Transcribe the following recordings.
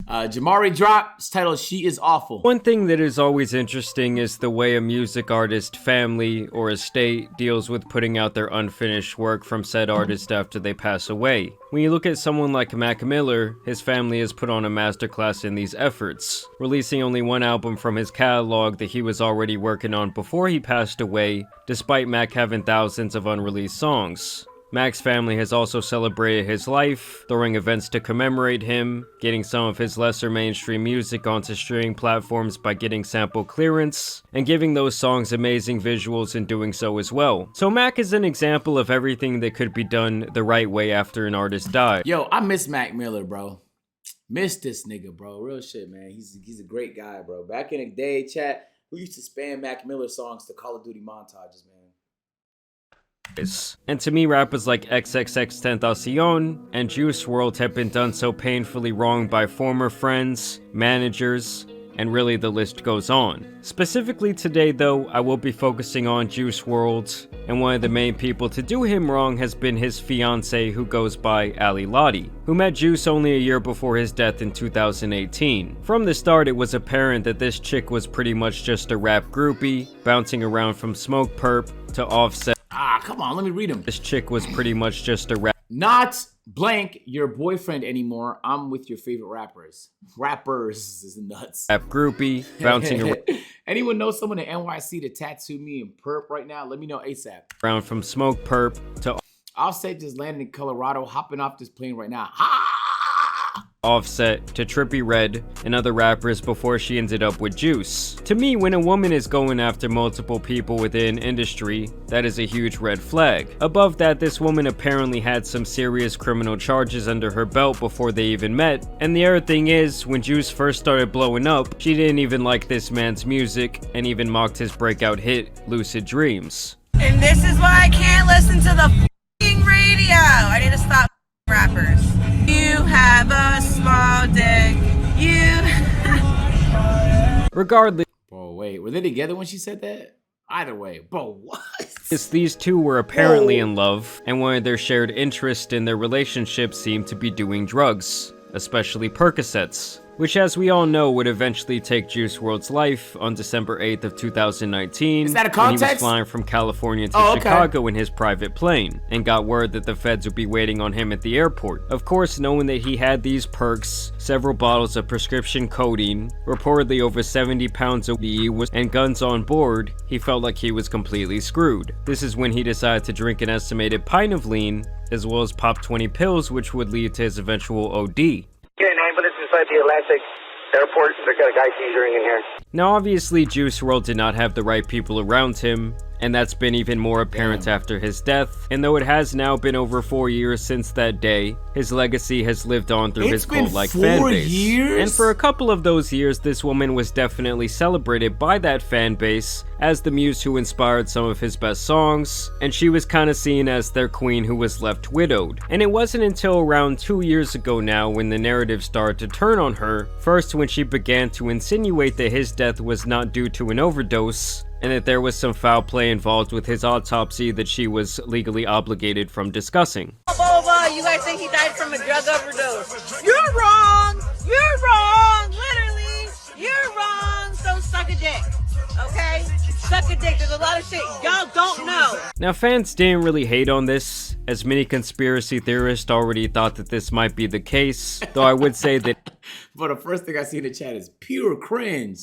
Jamari drops titled She Is Awful. One thing that is always interesting is the way a music artist family or estate deals with putting out their unfinished work from said artist after they pass away. When you look at someone like Mac Miller, his family has put on a masterclass in these efforts, releasing only one album from his catalog that he was already working on before he passed away, despite Mac having thousands of unreleased songs. Mac's family has also celebrated his life, throwing events to commemorate him, getting some of his lesser mainstream music onto streaming platforms by getting sample clearance, and giving those songs amazing visuals in doing so as well. So Mac is an example of everything that could be done the right way after an artist died. Yo, I miss Mac Miller, bro. Miss this nigga, bro. Real shit, man. He's a great guy, bro. Back in the day, chat, we used to spam Mac Miller songs to Call of Duty montages, man. And to me, rappers like XXXTentacion and Juice WRLD have been done so painfully wrong by former friends, managers, and really the list goes on. Specifically today though, I will be focusing on Juice WRLD, and one of the main people to do him wrong has been his fiancée who goes by Ali Lottie, who met Juice only a year before his death in 2018. From the start, it was apparent that this chick was pretty much just a rap groupie, bouncing around from Smoke Perp to Offset. Come on, let me read them. This chick was pretty much just a rap. Not blank your boyfriend anymore. I'm with your favorite rappers. Rappers is nuts. Rap groupie, bouncing around. Anyone know someone in NYC to tattoo me in perp right now? Let me know ASAP. Around from Smoke Perp to Offset just landed in Colorado, hopping off this plane right now. Offset to Trippie Redd and other rappers before she ended up with Juice. To me, when a woman is going after multiple people within industry, that is a huge red flag. Above that, this woman apparently had some serious criminal charges under her belt before they even met, and the other thing is, when Juice first started blowing up, she didn't even like this man's music and even mocked his breakout hit, Lucid Dreams. And this is why I can't listen to the f***ing radio. I need to stop rappers. You have a small dick. Regardless. Bro, wait, were they together when she said that? Either way, bro, what? These two were apparently in love, and one of their shared interests in their relationship seemed to be doing drugs, especially Percocets, which as we all know would eventually take Juice WRLD's life on December 8th of 2019. Is that a when he was context? flying from California to Chicago in his private plane, and got word that the feds would be waiting on him at the airport. Of course, knowing that he had these perks, several bottles of prescription codeine, reportedly over 70 pounds of weed, and guns on board, he felt like he was completely screwed. This is when he decided to drink an estimated pint of lean, as well as pop 20 pills, which would lead to his eventual OD. Yeah, 9 minutes inside the Atlantic Airport. They got a guy seizuring in here. Now obviously Juice WRLD did not have the right people around him, and that's been even more apparent after his death. And though it has now been over 4 years since that day, his legacy has lived on through his cult-like fan base. And for a couple of those years, this woman was definitely celebrated by that fan base as the muse who inspired some of his best songs, and she was kind of seen as their queen who was left widowed. And it wasn't until around 2 years ago now when the narrative started to turn on her, first when she began to insinuate that his death was not due to an overdose, and that there was some foul play involved with his autopsy that she was legally obligated from discussing. You guys think he died from a drug overdose? You're wrong! You're wrong! Literally, you're wrong! So suck a dick, okay? Suck a dick. There's a lot of shit y'all don't know. Now fans didn't really hate on this, as many conspiracy theorists already thought that this might be the case, though I would say that But the first thing I see in the chat is pure cringe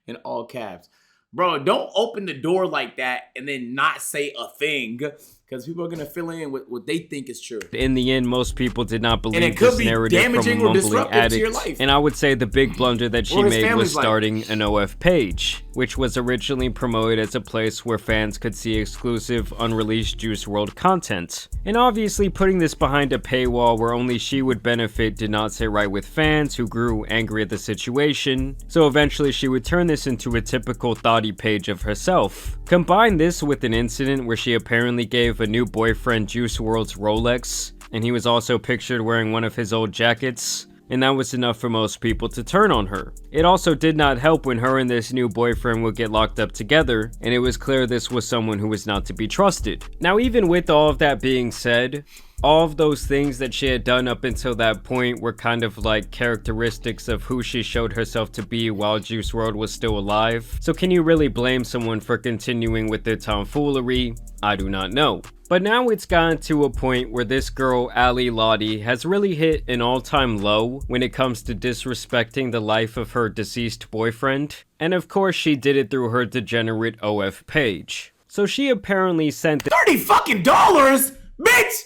in all caps. Bro, don't open the door like that and then not say a thing, because people are going to fill in with what they think is true. in the end, most people did not believe And it could this be narrative from a damaging or mumbling disruptive to your addict. life. And I would say the big blunder that she Or his made was family's life. starting an OF page, which was originally promoted as a place where fans could see exclusive, unreleased Juice WRLD content. And obviously putting this behind a paywall where only she would benefit did not sit right with fans who grew angry at the situation, so eventually she would turn this into a typical thoughty page of herself. Combine this with an incident where she apparently gave a new boyfriend Juice WRLD's Rolex, and he was also pictured wearing one of his old jackets, and that was enough for most people to turn on her. It also did not help when her and this new boyfriend would get locked up together, and it was clear this was someone who was not to be trusted. Now even with all of that being said, All of those things that she had done up until that point were kind of like characteristics of who she showed herself to be while Juice WRLD was still alive. So can you really blame someone for continuing with their tomfoolery? I do not know. But now it's gotten to a point where this girl, Ali Lottie, has really hit an all-time low when it comes to disrespecting the life of her deceased boyfriend. And of course she did it through her degenerate OF page. So she apparently sent $30 fucking dollars, bitch!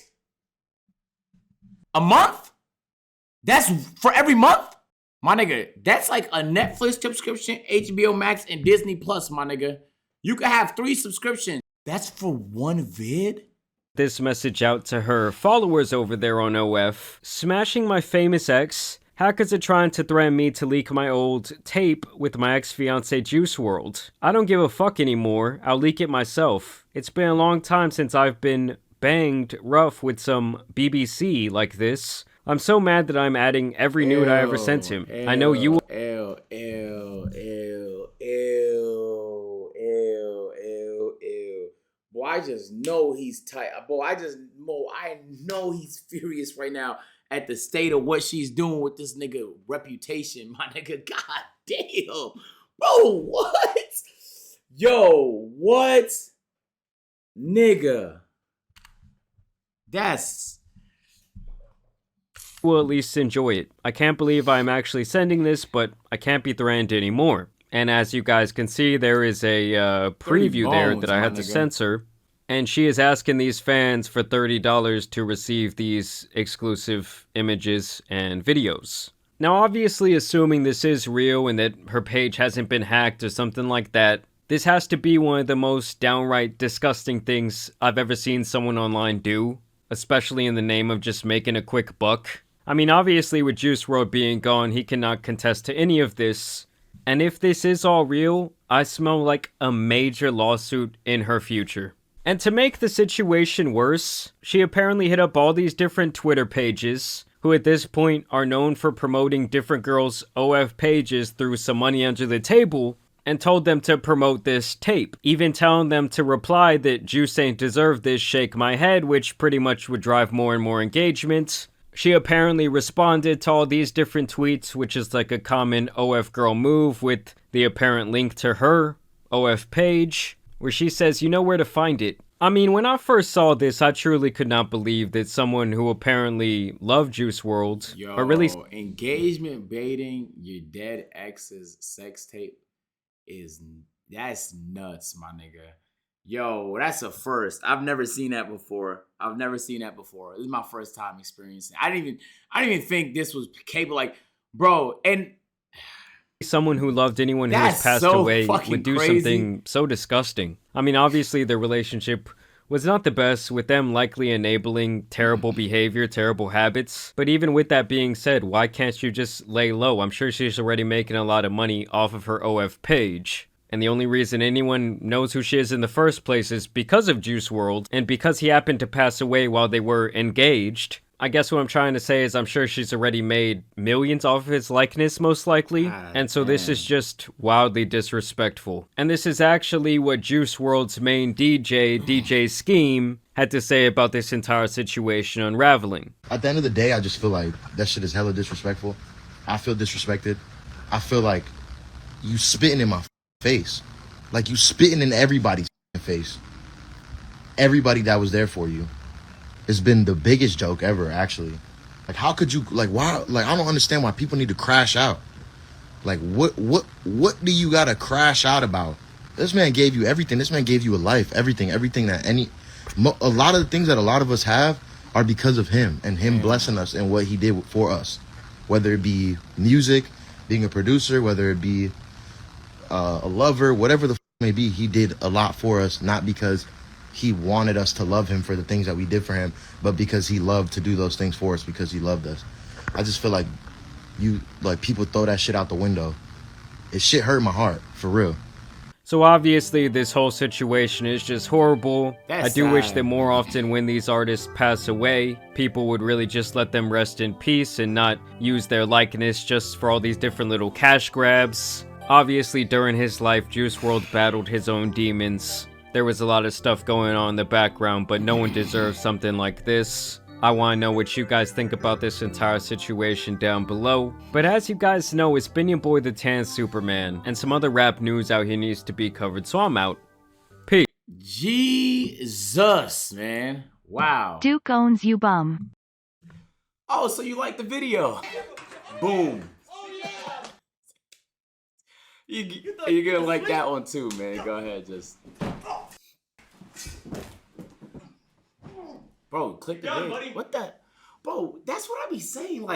A month? That's for every month? My nigga, that's like a Netflix subscription, HBO Max, and Disney Plus, my nigga. You could have 3 subscriptions. That's for one vid? this message out to her followers over there on OF. Smashing my famous ex. Hackers are trying to threaten me to leak my old tape with my ex-fiance Juice WRLD. I don't give a fuck anymore. I'll leak it myself. It's been a long time since I've been banged rough with some BBC like this. I'm so mad that I'm adding every nude I ever sent him. I know you will. Boy, I just know he's tight. Boy, I know he's furious right now at the state of what she's doing with this nigga reputation. My nigga, god damn. Bro, what? Yo, what? Nigga. That's... Will at least enjoy it. I can't believe I'm actually sending this, but I can't be threatened anymore. And as you guys can see, there is a preview there that I had to censor. And she is asking these fans for $30 to receive these exclusive images and videos. Now, obviously, assuming this is real and that her page hasn't been hacked or something like that, this has to be one of the most downright disgusting things I've ever seen someone online do, especially in the name of just making a quick buck. I mean, obviously, with Juice WRLD being gone, he cannot contest to any of this. And if this is all real, I smell like a major lawsuit in her future. And to make the situation worse, she apparently hit up all these different Twitter pages, who at this point are known for promoting different girls' OF pages through some money under the table, and told them to promote this tape, even telling them to reply that Juice ain't deserve this, shake my head, which pretty much would drive more and more engagement. She apparently responded to all these different tweets, which is like a common OF girl move, with the apparent link to her OF page, where she says, you know where to find it. I mean, when I first saw this, I truly could not believe that someone who apparently loved Juice WRLD, or really engagement baiting your dead ex's sex tape that's nuts, my nigga. Yo, that's a first. I've never seen that before. This is my first time experiencing it. I didn't even think this was capable. Like, bro, and someone who loved anyone who has passed away would do something so disgusting. I mean, obviously their relationship was not the best, with them likely enabling terrible behavior, terrible habits. But even with that being said, why can't you just lay low? I'm sure she's already making a lot of money off of her OF page. And the only reason anyone knows who she is in the first place is because of Juice WRLD, and because he happened to pass away while they were engaged. I guess what I'm trying to say is I'm sure she's already made millions off of his likeness, most likely. And so this is just wildly disrespectful. And this is actually what Juice WRLD's main DJ Scheme, had to say about this entire situation unraveling. At the end of the day, I just feel like that shit is hella disrespectful. I feel disrespected. I feel like you spitting in my face. Like you spitting in everybody's face. Everybody that was there for you. It's been the biggest joke ever, actually. Like, how could you, like, why, like, I don't understand why people need to crash out. Like, what do you gotta crash out about? This man gave you everything. This man gave you a life, everything that a lot of the things that a lot of us have are because of him and him blessing us and what he did for us. Whether it be music, being a producer, whether it be a lover, whatever the may be, he did a lot for us, not because he wanted us to love him for the things that we did for him, but because he loved to do those things for us because he loved us. I just feel like people throw that shit out the window. It shit hurt my heart, for real. So obviously this whole situation is just horrible. I do wish that more often when these artists pass away, people would really just let them rest in peace and not use their likeness just for all these different little cash grabs. Obviously during his life, Juice WRLD battled his own demons. There was a lot of stuff going on in the background, but no one deserves something like this. I want to know what you guys think about this entire situation down below. But as you guys know, it's been your boy the Tan Superman, and some other rap news out here needs to be covered, so I'm out. Peace. Jesus, man. Wow. Duke owns you bum. Oh, so you like the video. Boom. You're gonna like that one too, man. Go ahead, just. Bro, click the video. What the? Bro, that's what I be saying. Like,